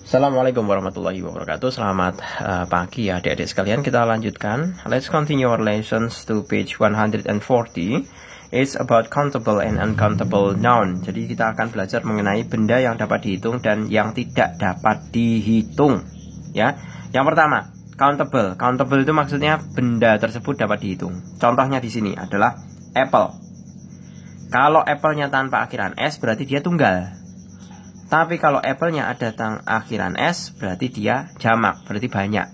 Assalamualaikum warahmatullahi wabarakatuh. Selamat pagi ya adik-adik sekalian. Kita lanjutkan. Let's continue our lessons to page 140. It's about countable and uncountable noun. Jadi kita akan belajar mengenai benda yang dapat dihitung dan yang tidak dapat dihitung. Ya. Yang pertama, countable. Countable itu maksudnya benda tersebut dapat dihitung. Contohnya di sini adalah apple. Kalau apple-nya tanpa akhiran s berarti dia tunggal. Tapi kalau apple-nya ada akhiran S, berarti dia jamak, berarti banyak.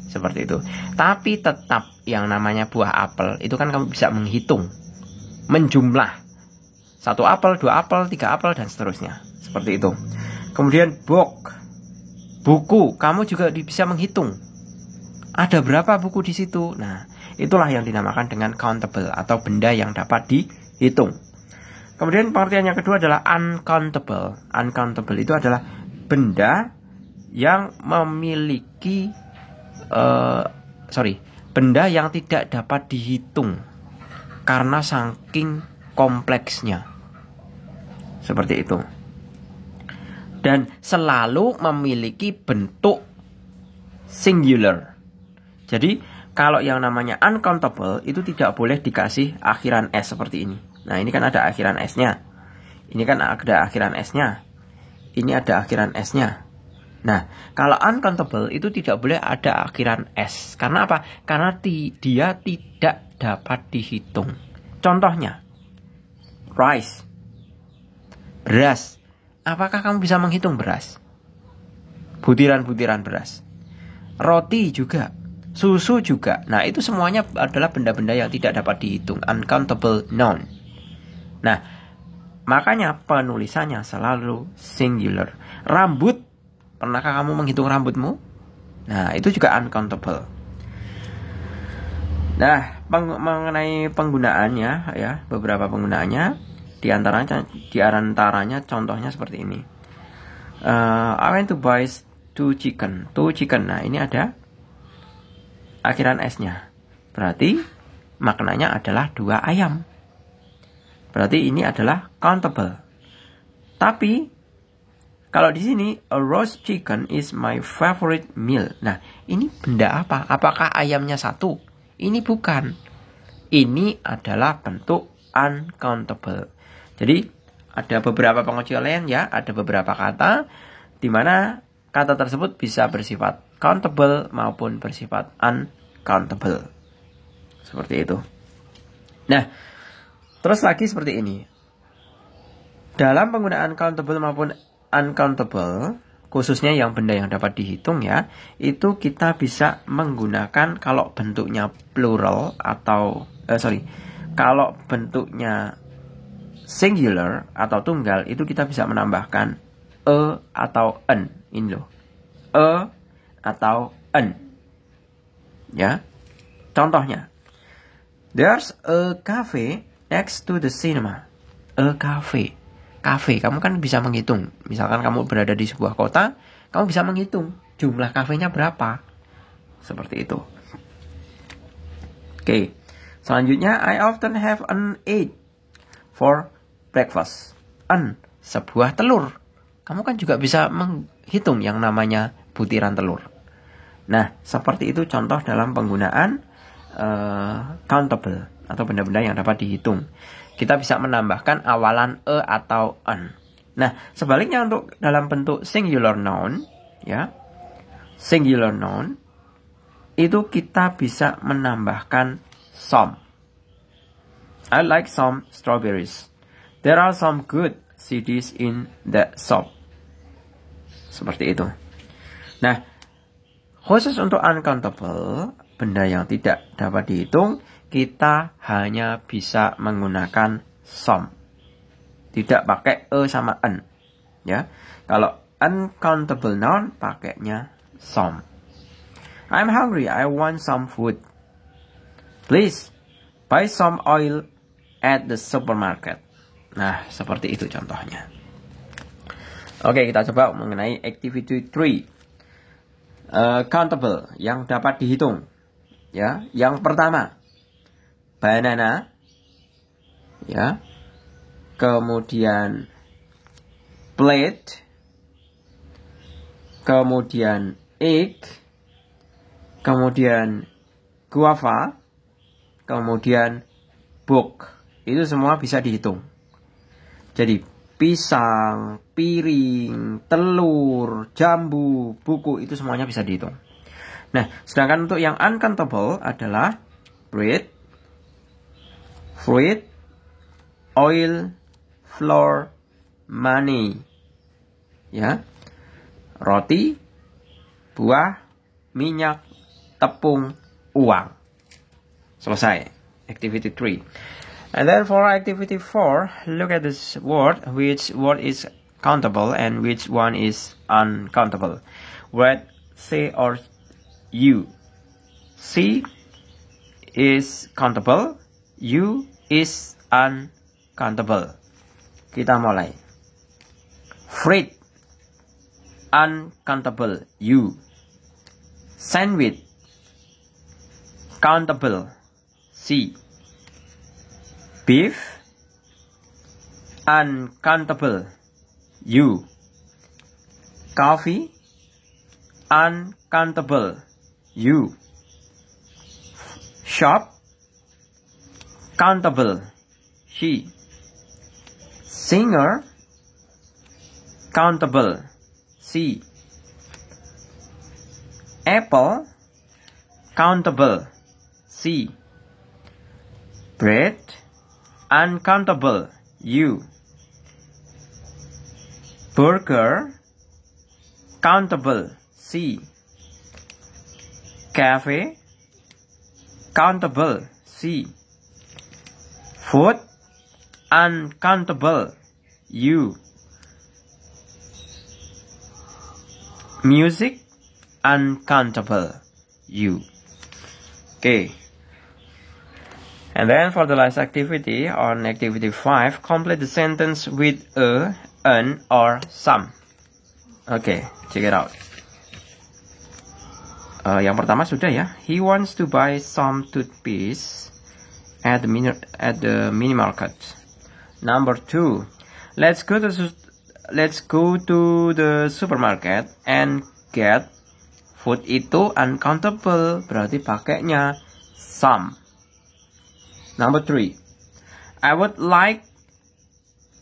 Seperti itu. Tapi tetap yang namanya buah apel, itu kan kamu bisa menghitung. Menjumlah. 1 apel, 2 apel, 3 apel, dan seterusnya. Seperti itu. Kemudian book. Buku, kamu juga bisa menghitung. Ada berapa buku di situ? Nah, itulah yang dinamakan dengan countable, atau benda yang dapat dihitung. Kemudian pengertian yang kedua adalah uncountable. Uncountable itu adalah benda yang memiliki benda yang tidak dapat dihitung karena saking kompleksnya. Seperti itu. Dan selalu memiliki bentuk singular. Jadi kalau yang namanya uncountable itu tidak boleh dikasih akhiran S seperti ini. Nah, ini kan ada akhiran S-nya. Ini kan ada akhiran S-nya. Ini ada akhiran S-nya. Nah, kalau uncountable itu tidak boleh ada akhiran S. Karena apa? Karena dia tidak dapat dihitung. Contohnya, rice. Beras. Apakah kamu bisa menghitung beras? Butiran-butiran beras. Roti juga. Susu juga. Nah, itu semuanya adalah benda-benda yang tidak dapat dihitung. Uncountable noun. Nah, makanya penulisannya selalu singular. Rambut, pernahkah kamu menghitung rambutmu? Nah, itu juga uncountable. Nah, mengenai penggunaannya ya, beberapa penggunaannya di antaranya contohnya seperti ini. I went to buy 2 chicken. 2 chicken. Nah, ini ada akhiran S-nya. Berarti maknanya adalah 2 ayam. Berarti ini adalah countable. Tapi kalau di sini a roast chicken is my favorite meal. Nah, ini benda apa? Apakah ayamnya 1? Ini bukan. Ini adalah bentuk uncountable. Jadi ada beberapa pengecualian ya, ada beberapa kata di mana kata tersebut bisa bersifat countable maupun bersifat uncountable. Seperti itu. Nah, terus lagi seperti ini. Dalam penggunaan countable maupun uncountable, khususnya yang benda yang dapat dihitung ya, itu kita bisa menggunakan kalau bentuknya plural atau kalau bentuknya singular atau tunggal, itu kita bisa menambahkan e atau en. Ini loh. E atau en. Ya. Contohnya, there's a cafe next to the cinema. A cafe. Cafe, kamu kan bisa menghitung. Misalkan kamu berada di sebuah kota, kamu bisa menghitung jumlah kafenya berapa. Seperti itu. Oke. Selanjutnya, I often have an egg for breakfast. An, sebuah telur. Kamu kan juga bisa menghitung yang namanya butiran telur. Nah, seperti itu contoh dalam penggunaan countable atau benda-benda yang dapat dihitung. Kita bisa menambahkan awalan e atau en. Nah, sebaliknya untuk dalam bentuk singular noun, ya, singular noun itu kita bisa menambahkan some. I like some strawberries. There are some good CDs in that shop. Seperti itu. Nah, khusus untuk uncountable, benda yang tidak dapat dihitung, kita hanya bisa menggunakan some. Tidak pakai e sama en. Ya. Kalau uncountable noun pakainya some. I'm hungry, I want some food. Please buy some oil at the supermarket. Nah, seperti itu contohnya. Oke, kita coba mengenai activity 3. Countable, yang dapat dihitung. Ya, yang pertama, banana. Ya. Kemudian plate, kemudian egg, kemudian guava, kemudian book. Itu semua bisa dihitung. Jadi pisang, piring, telur, jambu, buku, itu semuanya bisa dihitung. Nah, sedangkan untuk yang uncountable adalah bread, fruit, oil, flour, money. Ya. Roti, buah, minyak, tepung, uang. Selesai. Activity 3. And then for activity 4, look at this word, which word is countable and which one is uncountable. Word C or U. C is countable, U is uncountable. Kita mulai. Fruit, uncountable, U. Sandwich, countable, C. Beef, uncountable, U. Coffee, uncountable, U. Shop, countable, she. Singer, countable, C. Apple, countable, C. Bread, uncountable, U. Burger, countable, C. Cafe, countable, C. Food, uncountable, U. Music, uncountable, U. Okay. And then for the last activity, on activity 5, complete the sentence with a, an, or some. Okay, check it out. Yang pertama sudah ya. He wants to buy some toothpaste at the mini market. Number 2, let's go to the supermarket and get food. Itu uncountable, berarti pakainya some. Number 3, I would like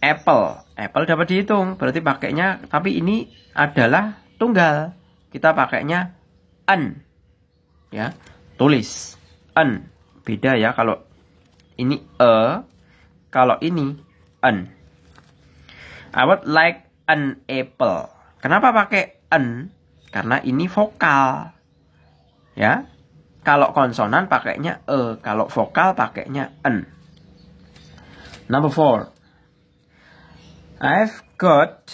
apple. Apple dapat dihitung, berarti pakainya, tapi ini adalah tunggal. Kita pakainya an. Ya, tulis an. Beda ya kalau ini kalau ini an. I would like an apple. Kenapa pakai an? Karena ini vokal. Ya. Kalau konsonan pakainya kalau vokal pakainya an. Number 4. I've got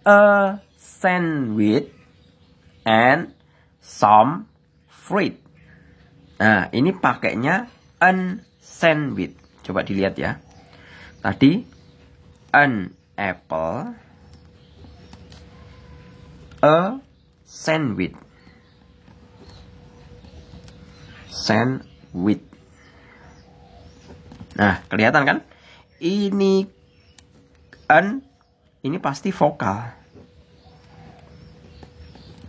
a sandwich and some fruit. Nah, ini pakainya an sandwich. Coba dilihat ya. Tadi an apple, a sandwich. Sandwich. Nah, kelihatan kan? Ini an, ini pasti vokal.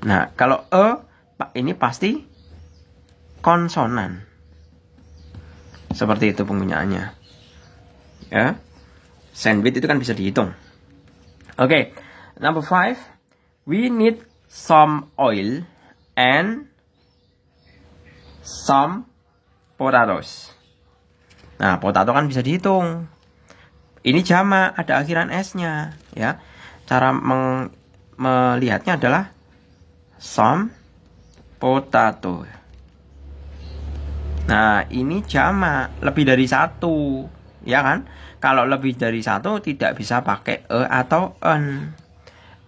Nah, kalau ini pasti konsonan. Seperti itu penggunaannya. Ya. Sandwich itu kan bisa dihitung. Oke, number 5. We need some oil and some potatoes. Nah, potato kan bisa dihitung. Ini jamak, ada akhiran S-nya, ya. Cara melihatnya adalah some potato. Nah, ini jamak, lebih dari satu, ya kan? Kalau lebih dari satu tidak bisa pakai atau an.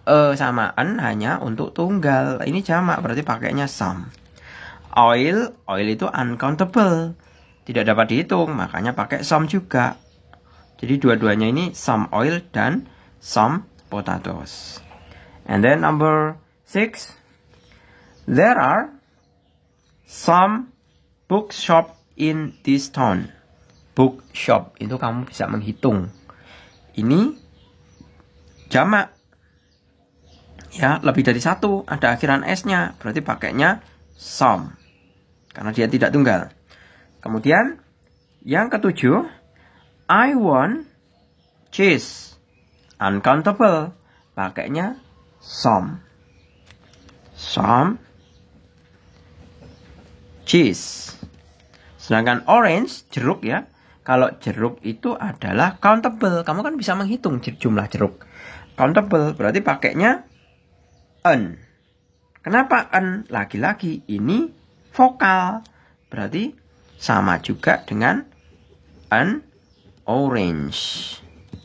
Sama an hanya untuk tunggal. Ini jamak, berarti pakainya some. Oil itu uncountable, tidak dapat dihitung, makanya pakai some juga. Jadi dua-duanya ini some oil dan some potatoes. And then number 6, there are some bookshop in this town. Bookshop itu kamu bisa menghitung. Ini jamak, Ya, lebih dari satu, ada akhiran S-nya, berarti pakainya some. Karena dia tidak tunggal. Kemudian, yang ketujuh, I want cheese. Uncountable, pakainya some. Some cheese. Sedangkan orange, jeruk ya. Kalau jeruk itu adalah countable. Kamu kan bisa menghitung jumlah jeruk. Countable berarti pakainya an. Kenapa an? Lagi-lagi ini vokal. Berarti sama juga dengan an orange.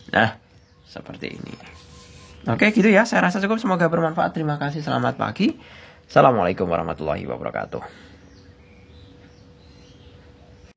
Nah, seperti ini. Oke, gitu ya. Saya rasa cukup. Semoga bermanfaat. Terima kasih. Selamat pagi. Assalamualaikum warahmatullahi wabarakatuh.